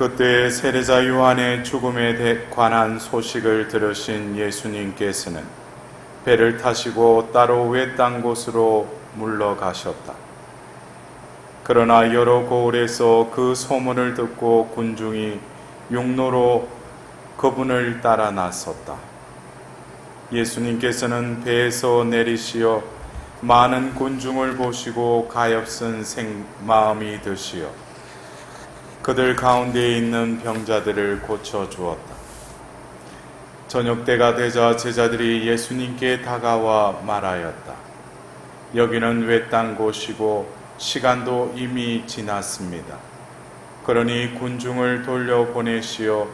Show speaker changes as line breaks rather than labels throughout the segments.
그때 세례자 요한의 죽음에 관한 소식을 들으신 예수님께서는 배를 타시고 따로 외딴 곳으로 물러가셨다. 그러나 여러 고을에서 그 소문을 듣고 군중이 육로로 그분을 따라 나섰다. 예수님께서는 배에서 내리시어 많은 군중을 보시고 가엾은 마음이 드시어 그들 가운데에 있는 병자들을 고쳐주었다. 저녁 때가 되자 제자들이 예수님께 다가와 말하였다. 여기는 외딴 곳이고 시간도 이미 지났습니다. 그러니 군중을 돌려보내시어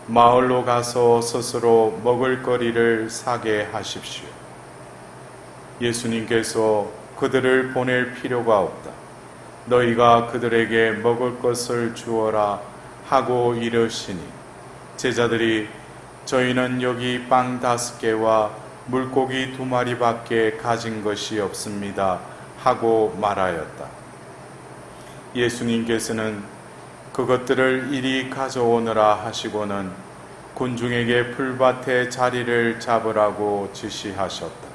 마을로 가서 스스로 먹을 거리를 사게 하십시오. 예수님께서 그들을 보낼 필요가 없다. 너희가 그들에게 먹을 것을 주어라 하고 이르시니 제자들이 저희는 여기 빵 5개와 물고기 2마리밖에 가진 것이 없습니다 하고 말하였다. 예수님께서는 그것들을 이리 가져오느라 하시고는 군중에게 풀밭에 자리를 잡으라고 지시하셨다.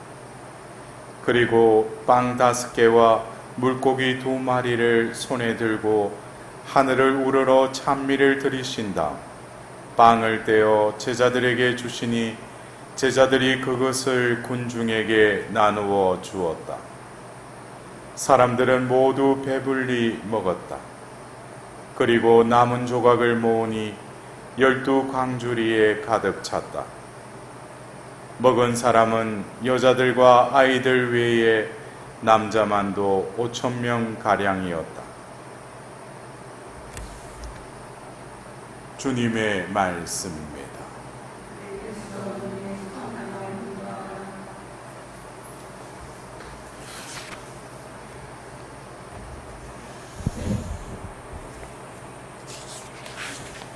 그리고 빵 5개와 물고기 2마리를 손에 들고 하늘을 우러러 찬미를 드리신 다음 빵을 떼어 제자들에게 주시니 제자들이 그것을 군중에게 나누어 주었다. 사람들은 모두 배불리 먹었다. 그리고 남은 조각을 모으니 12광주리에 가득 찼다. 먹은 사람은 여자들과 아이들 외에 남자만도 5,000명가량이었다. 주님의 말씀입니다.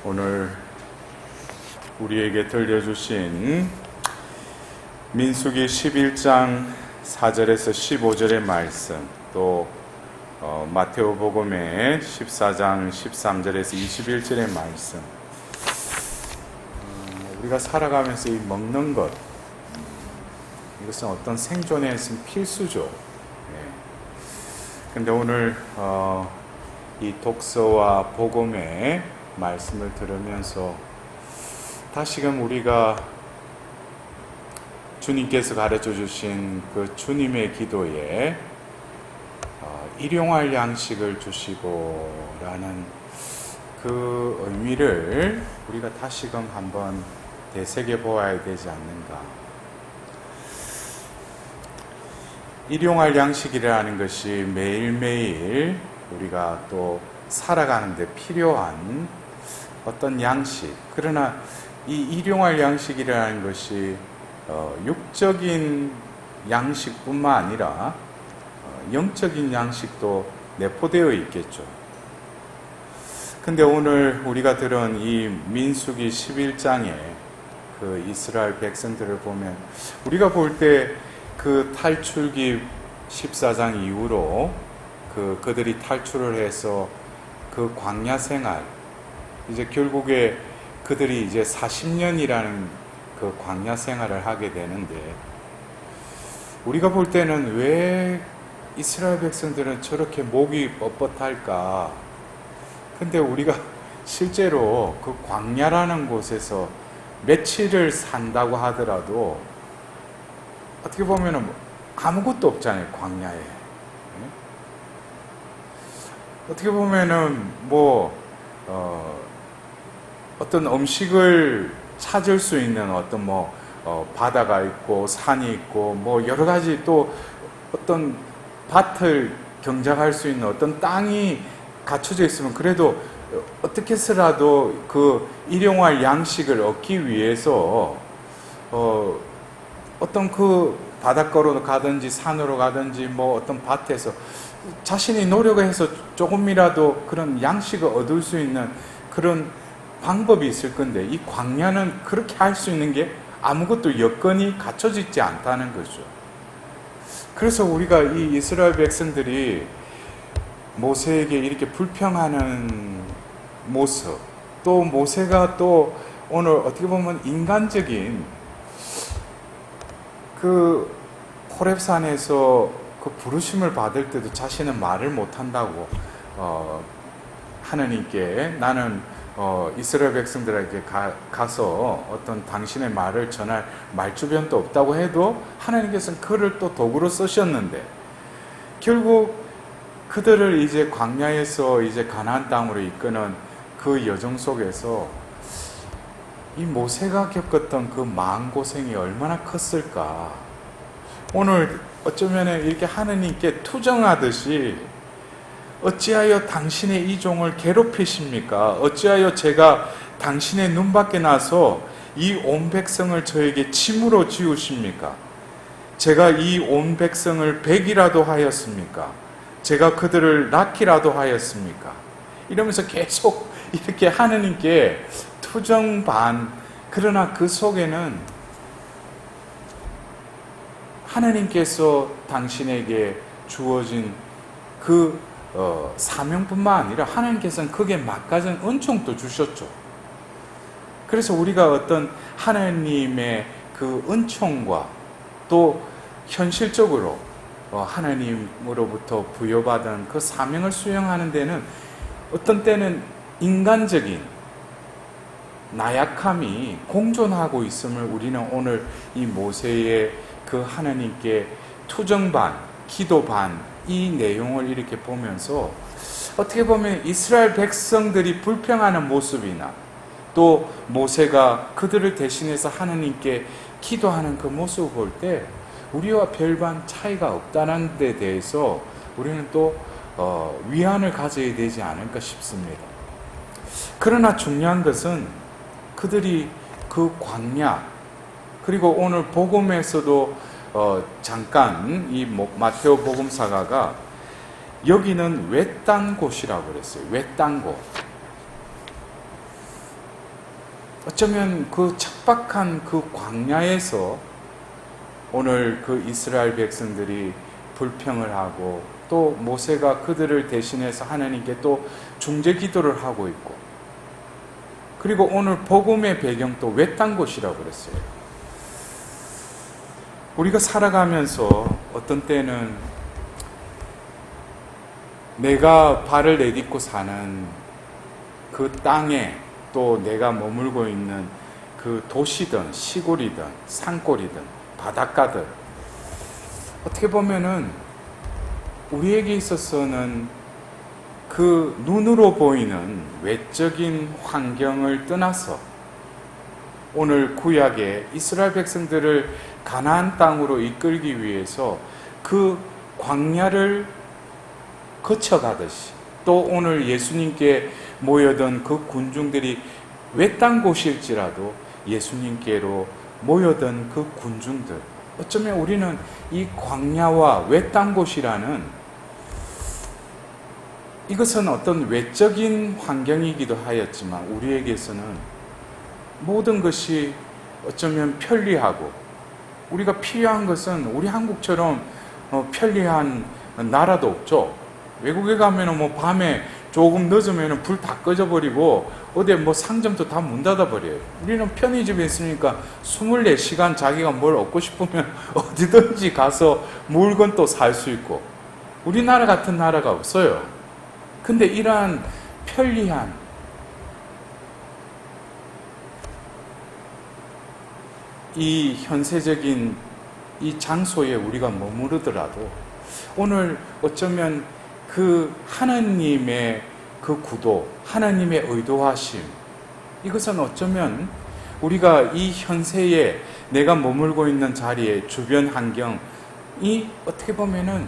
오늘 우리에게 들려주신 민수기 11장 4절에서 15절의 말씀, 또 마테오복음의 14장 13절에서 21절의 말씀, 우리가 살아가면서 이 먹는 것, 이것은 어떤 생존에 필수죠. 근데 오늘 이 독서와 복음의 말씀을 들으면서 다시금 우리가 주님께서 가르쳐 주신 그 주님의 기도에 일용할 양식을 주시고 라는 그 의미를 우리가 다시금 한번 되새겨 보아야 되지 않는가. 일용할 양식이라는 것이 매일매일 우리가 또 살아가는데 필요한 어떤 양식, 그러나 이 일용할 양식이라는 것이 육적인 양식뿐만 아니라 영적인 양식도 내포되어 있겠죠. 근데 오늘 우리가 들은 이 민수기 11장에 그 이스라엘 백성들을 보면 우리가 볼 때 그 탈출기 14장 이후로 그들이 탈출을 해서 그 광야 생활, 이제 결국에 그들이 이제 40년이라는 그 광야 생활을 하게 되는데, 우리가 볼 때는 왜 이스라엘 백성들은 저렇게 목이 뻣뻣할까? 근데 우리가 실제로 그 광야라는 곳에서 며칠을 산다고 하더라도 어떻게 보면 아무것도 없잖아요, 광야에. 어떻게 보면은 어떤 음식을 찾을 수 있는 어떤 바다가 있고 산이 있고 여러 가지 또 어떤 밭을 경작할 수 있는 어떤 땅이 갖춰져 있으면 그래도 어떻게 해서라도 그 일용할 양식을 얻기 위해서 어떤 그 바닷가로 가든지 산으로 가든지 어떤 밭에서 자신이 노력을 해서 조금이라도 그런 양식을 얻을 수 있는 그런 방법이 있을 건데, 이 광야는 그렇게 할 수 있는 게 아무것도 여건이 갖춰져 있지 않다는 거죠. 그래서 우리가 이 이스라엘 백성들이 모세에게 이렇게 불평하는 모습, 또 모세가 또 오늘 어떻게 보면 인간적인 그 호렙산에서 그 부르심을 받을 때도 자신은 말을 못한다고 하나님께 나는 이스라엘 백성들에게 가서 어떤 당신의 말을 전할 말주변도 없다고 해도 하나님께서는 그를 또 도구로 쓰셨는데 결국 그들을 이제 광야에서 이제 가나안 땅으로 이끄는 그 여정 속에서 이 모세가 겪었던 그 마음고생이 얼마나 컸을까. 오늘 어쩌면 이렇게 하느님께 투정하듯이 어찌하여 당신의 이 종을 괴롭히십니까? 어찌하여 제가 당신의 눈밖에 나서 이 온 백성을 저에게 침으로 지우십니까? 제가 이 온 백성을 백이라도 하였습니까? 제가 그들을 낳기라도 하였습니까? 이러면서 계속 이렇게 하느님께 투정 반. 그러나 그 속에는 하나님께서 당신에게 주어진 그 사명뿐만 아니라 하나님께서는 그게 막가진 은총도 주셨죠. 그래서 우리가 어떤 하나님의 그 은총과 또 현실적으로 하나님으로부터 부여받은 그 사명을 수행하는 데는 어떤 때는 인간적인 나약함이 공존하고 있음을 우리는 오늘 이 모세의 그 하나님께 투정 반, 기도 반 이 내용을 이렇게 보면서 어떻게 보면 이스라엘 백성들이 불평하는 모습이나 또 모세가 그들을 대신해서 하나님께 기도하는 그 모습을 볼 때 우리와 별반 차이가 없다는 데 대해서 우리는 또 위안을 가져야 되지 않을까 싶습니다. 그러나 중요한 것은 그들이 그 광야 그리고 오늘 복음에서도 잠깐 이 마테오 복음사가가 여기는 외딴 곳이라고 그랬어요. 외딴 곳. 어쩌면 그 척박한 그 광야에서 오늘 그 이스라엘 백성들이 불평을 하고 또 모세가 그들을 대신해서 하나님께 또 중재 기도를 하고 있고 그리고 오늘 복음의 배경도 외딴 곳이라고 그랬어요. 우리가 살아가면서 어떤 때는 내가 발을 내딛고 사는 그 땅에 또 내가 머물고 있는 그 도시든 시골이든 산골이든 바닷가든 어떻게 보면은 우리에게 있어서는 그 눈으로 보이는 외적인 환경을 떠나서 오늘 구약의 이스라엘 백성들을 가나안 땅으로 이끌기 위해서 그 광야를 거쳐가듯이 또 오늘 예수님께 모여든 그 군중들이 외딴 곳일지라도 예수님께로 모여든 그 군중들 어쩌면 우리는 이 광야와 외딴 곳이라는 이것은 어떤 외적인 환경이기도 하였지만 우리에게서는 모든 것이 어쩌면 편리하고 우리가 필요한 것은 우리 한국처럼 편리한 나라도 없죠. 외국에 가면은 뭐 밤에 조금 늦으면은 불 다 꺼져버리고 어디 뭐 상점도 다 문 닫아버려요. 우리는 편의점에 있으니까 24시간 자기가 뭘 얻고 싶으면 어디든지 가서 물건 또 살 수 있고 우리나라 같은 나라가 없어요. 근데 이러한 편리한 이 현세적인 이 장소에 우리가 머무르더라도 오늘 어쩌면 그 하나님의 그 구도, 하나님의 의도하심 이것은 어쩌면 우리가 이 현세에 내가 머물고 있는 자리에 주변 환경이 어떻게 보면은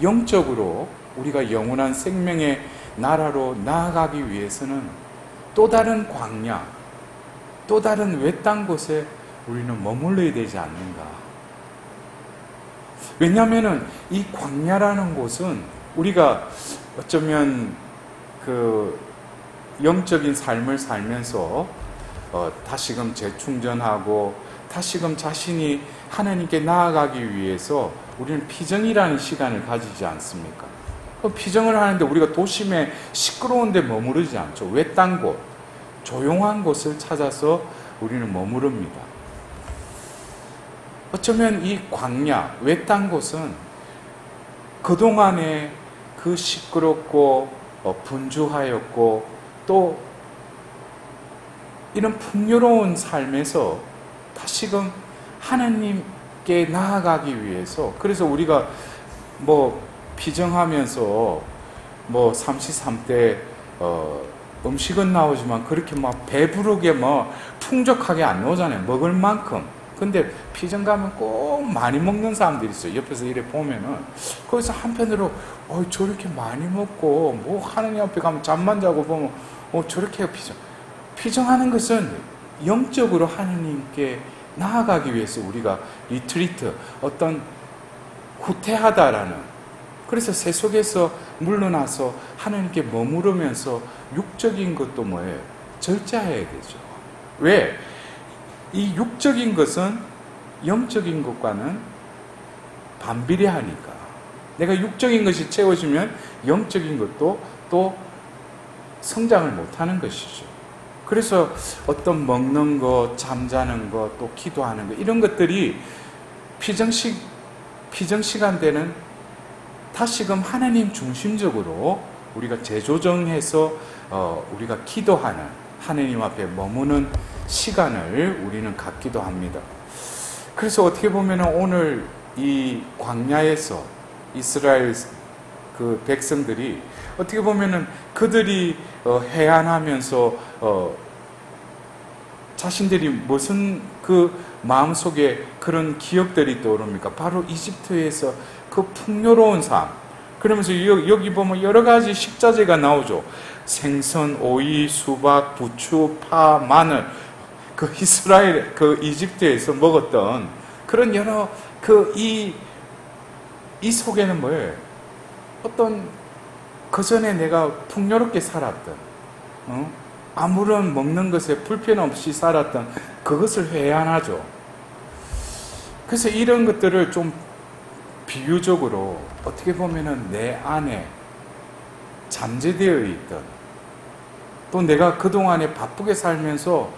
영적으로 우리가 영원한 생명의 나라로 나아가기 위해서는 또 다른 광야, 또 다른 외딴 곳에 우리는 머물러야 되지 않는가. 왜냐하면 이 광야라는 곳은 우리가 어쩌면 그 영적인 삶을 살면서 다시금 재충전하고 다시금 자신이 하나님께 나아가기 위해서 우리는 피정이라는 시간을 가지지 않습니까? 피정을 하는데 우리가 도심에 시끄러운 데 머무르지 않죠. 외딴 곳, 조용한 곳을 찾아서 우리는 머무릅니다. 어쩌면 이 광야, 외딴 곳은 그동안에 그 시끄럽고 분주하였고 또 이런 풍요로운 삶에서 다시금 하나님께 나아가기 위해서, 그래서 우리가 피정하면서 33대 음식은 나오지만 그렇게 배부르게 풍족하게 안 나오잖아요. 먹을 만큼. 근데 피정 가면 꼭 많이 먹는 사람들이 있어요. 옆에서 이래 보면은. 거기서 한편으로 저렇게 많이 먹고 하느님 앞에 가면 잠만 자고 보면 저렇게 피정하는 것은 영적으로 하느님께 나아가기 위해서 우리가 리트리트, 어떤 후퇴하다라는, 그래서 세속에서 물러나서 하나님께 머무르면서 육적인 것도 뭐예요? 절제해야 되죠. 왜? 이 육적인 것은 영적인 것과는 반비례하니까. 내가 육적인 것이 채워지면 영적인 것도 또 성장을 못하는 것이죠. 그래서 어떤 먹는 것, 잠자는 것, 또 기도하는 것, 이런 것들이 피정시간 되는 다시금 하나님 중심적으로 우리가 재조정해서 우리가 기도하는, 하나님 앞에 머무는 시간을 우리는 갖기도 합니다. 그래서 어떻게 보면 오늘 이 광야에서 이스라엘 그 백성들이 어떻게 보면은 그들이 해안하면서 자신들이 무슨 그 마음속에 그런 기억들이 떠오릅니까? 바로 이집트에서 그 풍요로운 삶. 그러면서 여기 보면 여러 가지 식자재가 나오죠. 생선, 오이, 수박, 부추, 파, 마늘. 그 이스라엘, 그 이집트에서 먹었던 그런 여러 이 속에는 뭐예요? 어떤 그 전에 내가 풍요롭게 살았던, 아무런 먹는 것에 불편 없이 살았던 그것을 회한하죠. 그래서 이런 것들을 좀 비유적으로 어떻게 보면은 내 안에 잠재되어 있던, 또 내가 그동안에 바쁘게 살면서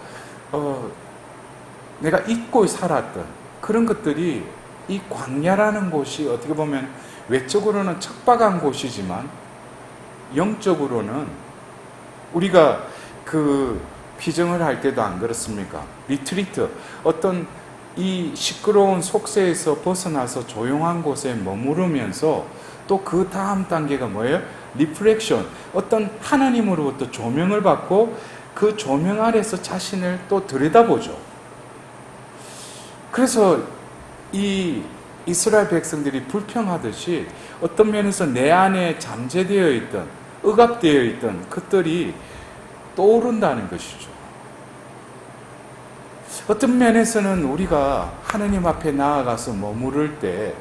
내가 잊고 살았던 그런 것들이 이 광야라는 곳이 어떻게 보면 외적으로는 척박한 곳이지만 영적으로는 우리가 그 피정을 할 때도 안 그렇습니까? 리트리트, 어떤 이 시끄러운 속세에서 벗어나서 조용한 곳에 머무르면서 또 그 다음 단계가 뭐예요? 리프렉션, 어떤 하나님으로부터 조명을 받고 그 조명 아래서 자신을 또 들여다보죠. 그래서 이 이스라엘 백성들이 불평하듯이 어떤 면에서 내 안에 잠재되어 있던, 억압되어 있던 것들이 떠오른다는 것이죠. 어떤 면에서는 우리가 하나님 앞에 나아가서 머무를 때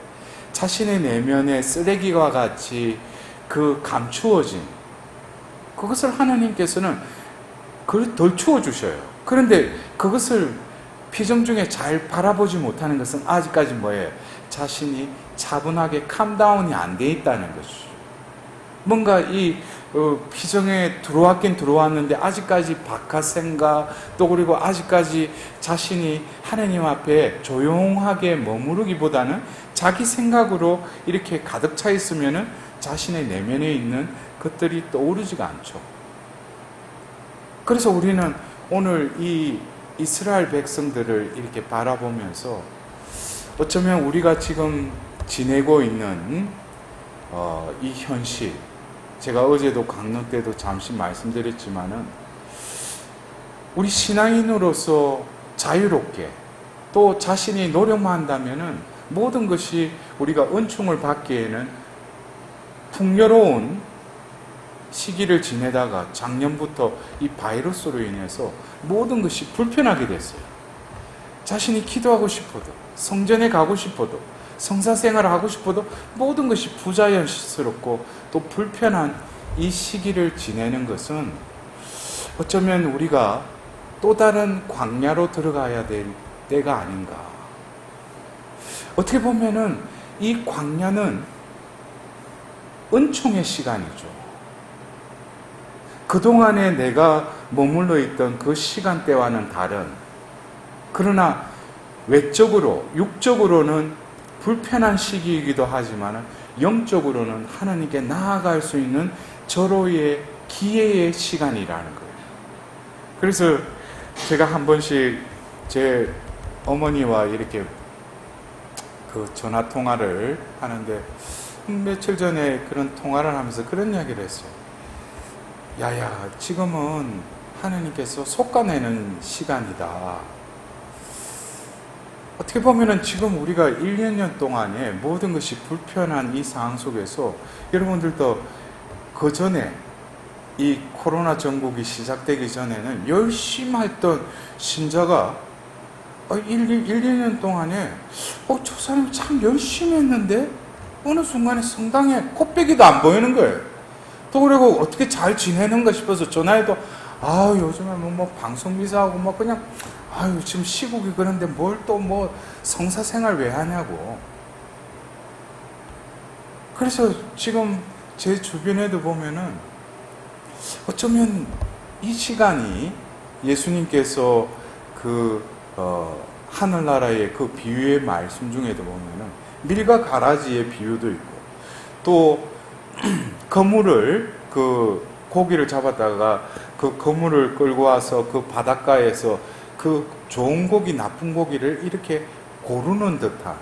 자신의 내면에 쓰레기와 같이 그 감추어진 그것을 하나님께서는 그걸 덜 추워주셔요. 그런데 그것을 피정 중에 잘 바라보지 못하는 것은 아직까지 뭐예요? 자신이 차분하게 캄다운이 안 돼 있다는 것이죠. 뭔가 이 피정에 들어왔긴 들어왔는데 아직까지 바깥 생각, 또 그리고 아직까지 자신이 하나님 앞에 조용하게 머무르기보다는 자기 생각으로 이렇게 가득 차 있으면은 자신의 내면에 있는 것들이 떠오르지가 않죠. 그래서 우리는 오늘 이 이스라엘 백성들을 이렇게 바라보면서 어쩌면 우리가 지금 지내고 있는 이 현실, 제가 어제도 강론 때도 잠시 말씀드렸지만은 우리 신앙인으로서 자유롭게 또 자신이 노력만 한다면은 모든 것이 우리가 은총을 받기에는 풍요로운 시기를 지내다가 작년부터 이 바이러스로 인해서 모든 것이 불편하게 됐어요. 자신이 기도하고 싶어도, 성전에 가고 싶어도, 성사생활을 하고 싶어도 모든 것이 부자연스럽고 또 불편한 이 시기를 지내는 것은 어쩌면 우리가 또 다른 광야로 들어가야 될 때가 아닌가. 어떻게 보면은 이 광야는 은총의 시간이죠. 그동안에 내가 머물러 있던 그 시간대와는 다른, 그러나 외적으로, 육적으로는 불편한 시기이기도 하지만 영적으로는 하나님께 나아갈 수 있는 절호의 기회의 시간이라는 거예요. 그래서 제가 한 번씩 제 어머니와 이렇게 그 전화 통화를 하는데, 며칠 전에 그런 통화를 하면서 그런 이야기를 했어요. 야야, 지금은 하나님께서 솎아내는 시간이다. 어떻게 보면은 지금 우리가 1, 2년 동안에 모든 것이 불편한 이 상황 속에서 여러분들도 그 전에 이 코로나 전국이 시작되기 전에는 열심히 했던 신자가 1, 2년 동안에 저 사람이 참 열심히 했는데 어느 순간에 성당에 코빼기도 안 보이는 거예요. 또 그리고 어떻게 잘 지내는가 싶어서 전화해도 요즘에 뭐 방송비사하고 뭐 그냥 지금 시국이 그런데 뭘 또 뭐 성사생활 왜 하냐고. 그래서 지금 제 주변에도 보면은 어쩌면 이 시간이 예수님께서 하늘나라의 그 비유의 말씀 중에도 보면은 밀과 가라지의 비유도 있고, 또 거물을 고기를 잡았다가 그 거물을 끌고 와서 그 바닷가에서 그 좋은 고기, 나쁜 고기를 이렇게 고르는 듯한,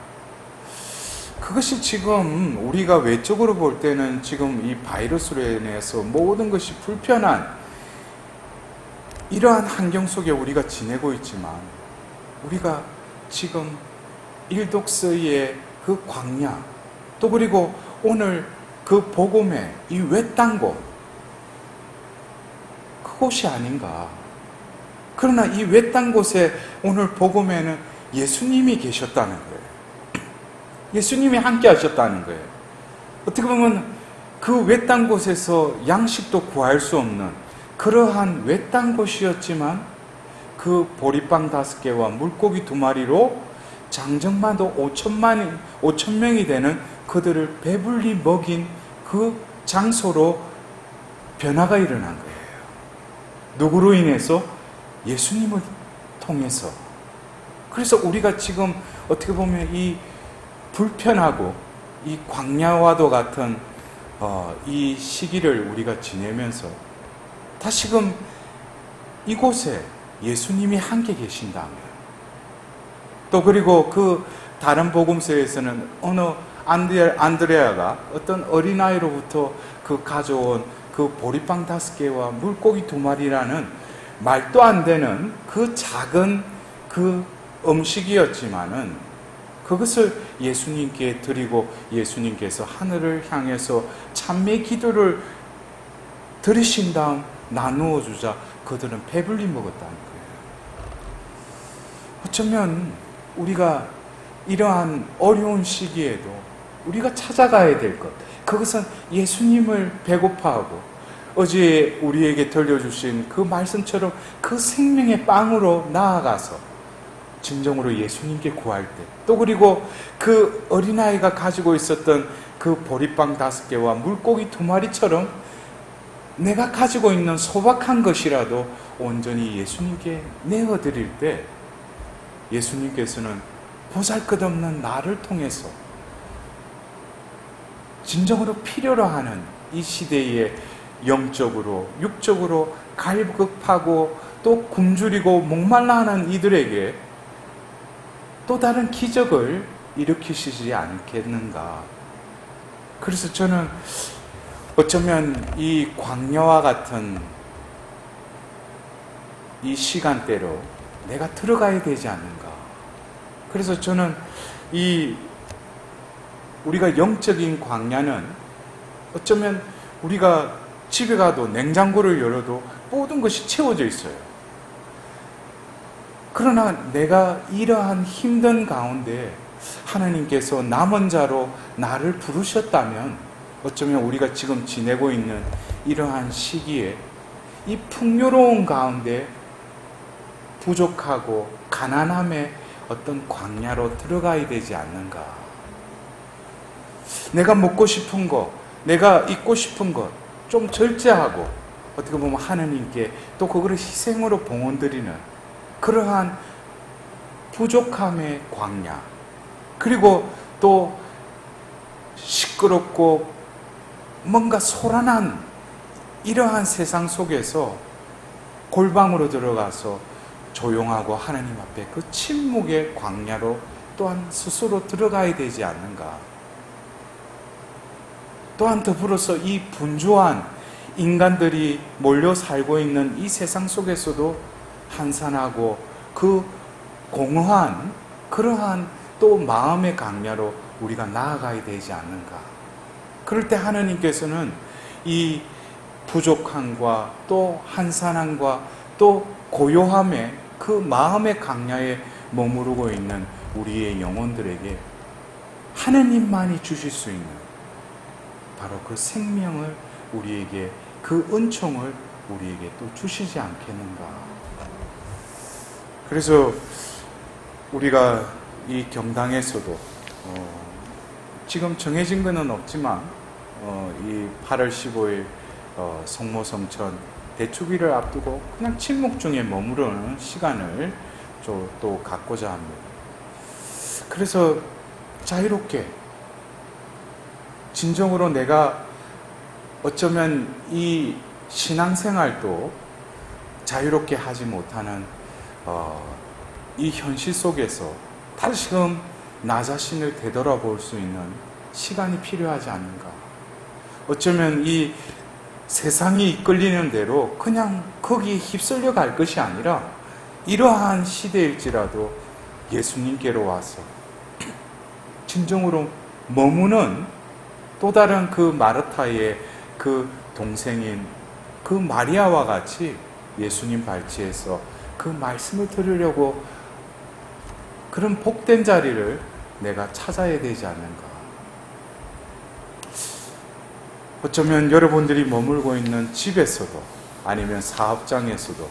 그것이 지금 우리가 외적으로 볼 때는 지금 이 바이러스로 인해서 모든 것이 불편한 이러한 환경 속에 우리가 지내고 있지만, 우리가 지금 일독서의 그 광야, 또 그리고 오늘 그 복음의 이 외딴 곳, 그곳이 아닌가. 그러나 이 외딴 곳에 오늘 복음에는 예수님이 계셨다는 거예요. 예수님이 함께 하셨다는 거예요. 어떻게 보면 그 외딴 곳에서 양식도 구할 수 없는 그러한 외딴 곳이었지만, 그 보리빵 5개와 물고기 2마리로 장정마도 5,000명이 되는 그들을 배불리 먹인 그 장소로 변화가 일어난 거예요. 누구로 인해서? 예수님을 통해서. 그래서 우리가 지금 어떻게 보면 이 불편하고 이 광야와도 같은 이 시기를 우리가 지내면서 다시금 이곳에 예수님이 함께 계신다면, 또 그리고 그 다른 복음서에서는 어느 안드레아가 어떤 어린아이로부터 그 가져온 그 보리빵 5개와 물고기 2마리라는 말도 안 되는 그 작은 그 음식이었지만은 그것을 예수님께 드리고 예수님께서 하늘을 향해서 찬미 기도를 드리신 다음 나누어 주자 그들은 배불리 먹었다는 거예요. 어쩌면 우리가 이러한 어려운 시기에도 우리가 찾아가야 될 것, 그것은 예수님을 배고파하고 어제 우리에게 들려주신 그 말씀처럼 그 생명의 빵으로 나아가서 진정으로 예수님께 구할 때, 또 그리고 그 어린아이가 가지고 있었던 그 보리빵 5개와 물고기 2마리처럼 내가 가지고 있는 소박한 것이라도 온전히 예수님께 내어드릴 때, 예수님께서는 보잘것없는 나를 통해서 진정으로 필요로 하는 이 시대에 영적으로 육적으로 갈급하고 또 굶주리고 목말라하는 이들에게 또 다른 기적을 일으키시지 않겠는가. 그래서 저는 어쩌면 이 광야와 같은 이 시간대로 내가 들어가야 되지 않는가. 그래서 저는 우리가 영적인 광야는 어쩌면 우리가 집에 가도 냉장고를 열어도 모든 것이 채워져 있어요. 그러나 내가 이러한 힘든 가운데 하나님께서 남은 자로 나를 부르셨다면, 어쩌면 우리가 지금 지내고 있는 이러한 시기에 이 풍요로운 가운데 부족하고 가난함의 어떤 광야로 들어가야 되지 않는가. 내가 먹고 싶은 것, 내가 입고 싶은 것 좀 절제하고 어떻게 보면 하느님께 또 그거를 희생으로 봉헌드리는 그러한 부족함의 광야, 그리고 또 시끄럽고 뭔가 소란한 이러한 세상 속에서 골방으로 들어가서 조용하고 하나님 앞에 그 침묵의 광야로 또한 스스로 들어가야 되지 않는가. 또한 더불어서 이 분주한 인간들이 몰려 살고 있는 이 세상 속에서도 한산하고 그 공허한 그러한 또 마음의 강야로 우리가 나아가야 되지 않는가. 그럴 때 하나님께서는 이 부족함과 또 한산함과 또 고요함의 그 마음의 강야에 머무르고 있는 우리의 영혼들에게 하나님만이 주실 수 있는 바로 그 생명을 우리에게, 그 은총을 우리에게 또 주시지 않겠는가. 그래서 우리가 이 경당에서도 지금 정해진 것은 없지만 이 8월 15일 성모성천 대축일을 앞두고 그냥 침묵 중에 머무르는 시간을 또 갖고자 합니다. 그래서 자유롭게 진정으로 내가 어쩌면 이 신앙생활도 자유롭게 하지 못하는 이 현실 속에서 다시금 나 자신을 되돌아볼 수 있는 시간이 필요하지 않는가. 어쩌면 이 세상이 이끌리는 대로 그냥 거기에 휩쓸려 갈 것이 아니라 이러한 시대일지라도 예수님께로 와서 진정으로 머무는 또 다른 그 마르타의 그 동생인 그 마리아와 같이 예수님 발치에서 그 말씀을 들으려고 그런 복된 자리를 내가 찾아야 되지 않는가. 어쩌면 여러분들이 머물고 있는 집에서도, 아니면 사업장에서도,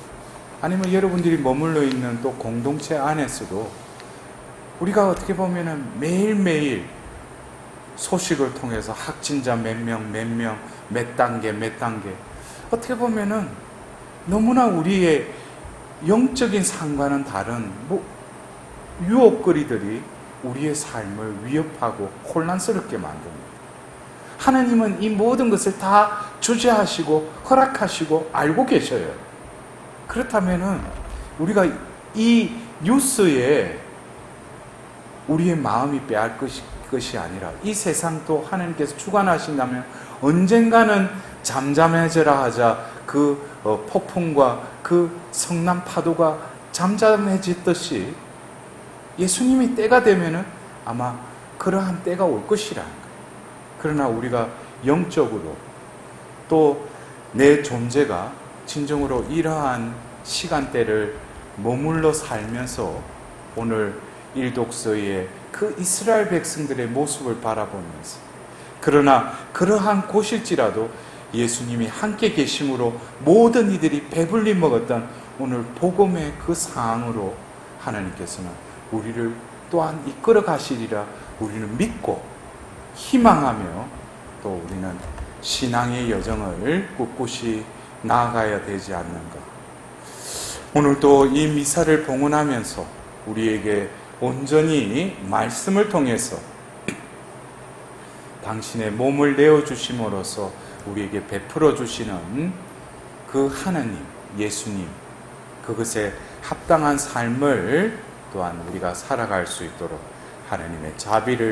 아니면 여러분들이 머물러 있는 또 공동체 안에서도 우리가 어떻게 보면은 매일매일 소식을 통해서 확진자 몇 명, 몇 단계, 어떻게 보면은 너무나 우리의 영적인 상과는 다른 유혹거리들이 우리의 삶을 위협하고 혼란스럽게 만듭니다. 하나님은 이 모든 것을 다 주재하시고 허락하시고 알고 계셔요. 그렇다면은 우리가 이 뉴스에 우리의 마음이 빼앗 것이 아니라 이 세상도 하나님께서 주관하신다면 언젠가는 잠잠해져라 하자 그 폭풍과 그 성난 파도가 잠잠해졌듯이 예수님이 때가 되면은 아마 그러한 때가 올 것이라는 거예요. 그러나 우리가 영적으로 또 내 존재가 진정으로 이러한 시간대를 머물러 살면서 오늘 일독서의 그 이스라엘 백성들의 모습을 바라보면서, 그러나 그러한 곳일지라도 예수님이 함께 계심으로 모든 이들이 배불리 먹었던 오늘 복음의 그 상황으로 하나님께서는 우리를 또한 이끌어 가시리라 우리는 믿고 희망하며 또 우리는 신앙의 여정을 꿋꿋이 나아가야 되지 않는가. 오늘 또 이 미사를 봉헌하면서 우리에게 온전히 말씀을 통해서 당신의 몸을 내어주심으로써 우리에게 베풀어 주시는 그 하나님, 예수님, 그것에 합당한 삶을 또한 우리가 살아갈 수 있도록 하나님의 자비를